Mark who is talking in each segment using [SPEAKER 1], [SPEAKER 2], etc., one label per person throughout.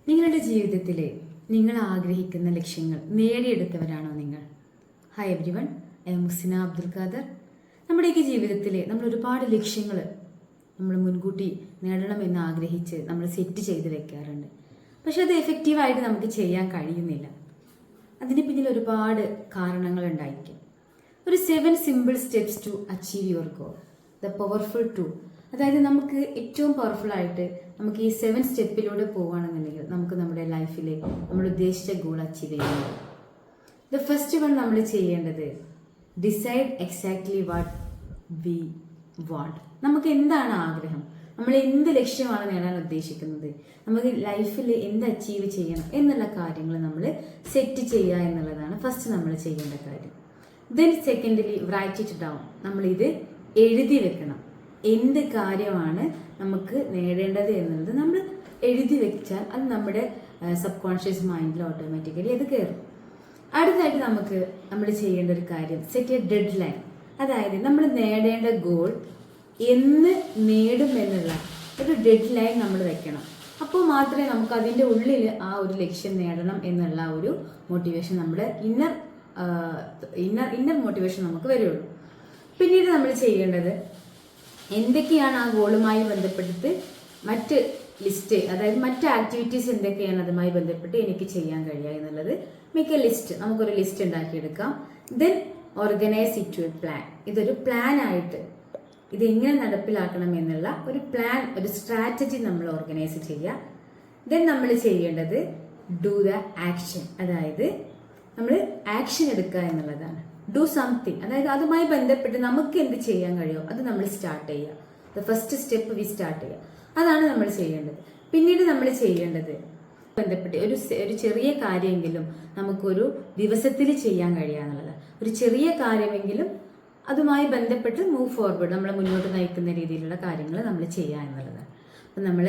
[SPEAKER 1] നിങ്ങളുടെ ജീവിതത്തിൽ നിങ്ങൾ ആഗ്രഹിക്കുന്ന ലക്ഷ്യങ്ങൾ നേടിയെടുത്തവരാണോ നിങ്ങൾ? Hi every one, I M Muhsina Abdul Khader. നമ്മുടെയൊക്കെ ജീവിതത്തിൽ നമ്മൾ ഒരുപാട് ലക്ഷ്യങ്ങൾ നമ്മൾ മുൻകൂട്ടി നേടണമെന്ന് ആഗ്രഹിച്ച് നമ്മൾ സെറ്റ് ചെയ്ത് വെക്കാറുണ്ട്. പക്ഷെ അത് എഫക്റ്റീവായിട്ട് നമുക്ക് ചെയ്യാൻ കഴിയുന്നില്ല. അതിന് പിന്നിൽ ഒരുപാട് കാരണങ്ങൾ ഉണ്ടായിരിക്കും. ഒരു 7 simple steps to achieve your goal, the powerful 2. അതായത് നമുക്ക് ഏറ്റവും പവർഫുൾ ആയിട്ട് നമുക്ക് ഈ 7 സ്റ്റെപ്പിലൂടെ പോവുകയാണെന്നുണ്ടെങ്കിൽ നമുക്ക് നമ്മുടെ ലൈഫിൽ നമ്മൾ ഉദ്ദേശിച്ച ഗോൾ അച്ചീവ് ചെയ്യുന്നത്. ദ ഫസ്റ്റ് വൺ നമ്മൾ ചെയ്യേണ്ടത് decide exactly what we want. നമുക്ക് എന്താണ് ആഗ്രഹം, നമ്മൾ എന്ത് ലക്ഷ്യമാണ് നേടാൻ ഉദ്ദേശിക്കുന്നത്, നമുക്ക് ലൈഫിൽ എന്ത് അച്ചീവ് ചെയ്യണം എന്നുള്ള കാര്യങ്ങൾ നമ്മൾ സെറ്റ് ചെയ്യുക എന്നുള്ളതാണ് ഫസ്റ്റ് നമ്മൾ ചെയ്യേണ്ട കാര്യം. Then secondly write it down. നമ്മളിത് എഴുതി വെക്കണം. എന്ത് കാര്യമാണ് നമുക്ക് നേടേണ്ടത് എന്നുള്ളത് നമ്മൾ എഴുതി വെച്ചാൽ അത് നമ്മുടെ സബ് കോൺഷ്യസ് മൈൻഡിൽ ഓട്ടോമാറ്റിക്കലി അത് കയറും. അടുത്തായിട്ട് നമ്മൾ ചെയ്യേണ്ട ഒരു കാര്യം സെറ്റ് എ ഡെഡ് ലൈൻ. അതായത് നമ്മൾ നേടേണ്ട ഗോൾ എന്ന് നേടും എന്നുള്ള ഒരു ഡെഡ് ലൈൻ നമ്മൾ വെക്കണം. അപ്പോൾ മാത്രമേ നമുക്ക് അതിൻ്റെ ഉള്ളിൽ ആ ഒരു ലക്ഷ്യം നേടണം എന്നുള്ള ഒരു മോട്ടിവേഷൻ, നമ്മുടെ ഇന്നർ മോട്ടിവേഷൻ നമുക്ക് വരുള്ളൂ. പിന്നീട് നമ്മൾ ചെയ്യേണ്ടത് എന്തൊക്കെയാണ് ആ ഗോളുമായി ബന്ധപ്പെട്ടിട്ട് മറ്റ് ലിസ്റ്റ്, അതായത് മറ്റ് ആക്ടിവിറ്റീസ് എന്തൊക്കെയാണ് അതുമായി ബന്ധപ്പെട്ട് എനിക്ക് ചെയ്യാൻ കഴിയുക എന്നുള്ളത് മിക്ക ലിസ്റ്റ്, നമുക്കൊരു ലിസ്റ്റ് ഉണ്ടാക്കിയെടുക്കാം. Then organise it to a plan. ഇതൊരു പ്ലാൻ ആയിട്ട് ഇത് എങ്ങനെ നടപ്പിലാക്കണം എന്നുള്ള ഒരു പ്ലാൻ, ഒരു സ്ട്രാറ്റജി നമ്മൾ ഓർഗനൈസ് ചെയ്യുക. ദെൻ നമ്മൾ ചെയ്യേണ്ടത് ഡു ദ ആക്ഷൻ. അതായത് നമ്മൾ ആക്ഷൻ എടുക്കുക എന്നുള്ളതാണ്. ഡു സംതിങ്, അതായത് അതുമായി ബന്ധപ്പെട്ട് നമുക്ക് എന്ത് ചെയ്യാൻ കഴിയുമോ അത് നമ്മൾ സ്റ്റാർട്ട് ചെയ്യുക. The first step we start ചെയ്യുക. അതാണ് നമ്മൾ ചെയ്യേണ്ടത്. പിന്നീട് നമ്മൾ ചെയ്യേണ്ടത് ബന്ധപ്പെട്ട് ഒരു ചെറിയ കാര്യമെങ്കിലും നമുക്കൊരു ദിവസത്തിൽ ചെയ്യാൻ കഴിയുക എന്നുള്ളത്. ഒരു ചെറിയ കാര്യമെങ്കിലും അതുമായി ബന്ധപ്പെട്ട് മൂവ് ഫോർവേഡ്, നമ്മളെ മുന്നോട്ട് നയിക്കുന്ന രീതിയിലുള്ള കാര്യങ്ങൾ നമ്മൾ ചെയ്യുക എന്നുള്ളതാണ്. അപ്പം നമ്മൾ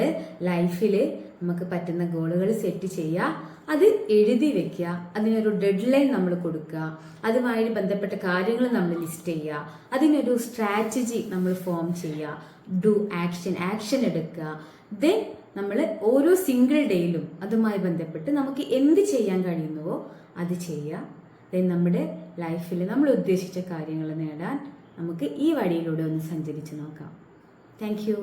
[SPEAKER 1] ലൈഫിൽ നമുക്ക് പറ്റുന്ന ഗോളുകൾ സെറ്റ് ചെയ്യുക, അത് എഴുതി വെക്കുക, അതിനൊരു ഡെഡ് ലൈൻ നമ്മൾ കൊടുക്കുക, അതുമായി ബന്ധപ്പെട്ട കാര്യങ്ങൾ നമ്മൾ ലിസ്റ്റ് ചെയ്യുക, അതിനൊരു സ്ട്രാറ്റജി നമ്മൾ ഫോം ചെയ്യുക, ഡു ആക്ഷൻ എടുക്കുക. ദെൻ നമ്മൾ ഓരോ സിംഗിൾ ഡേയിലും അതുമായി ബന്ധപ്പെട്ട് നമുക്ക് എന്ത് ചെയ്യാൻ കഴിയുന്നുവോ അത് ചെയ്യുക. ദെൻ നമ്മുടെ ലൈഫിൽ നമ്മൾ ഉദ്ദേശിച്ച കാര്യങ്ങൾ നേടാൻ നമുക്ക് ഈ വഴിയിലൂടെ ഒന്ന് സഞ്ചരിച്ച് നോക്കാം. Thank you.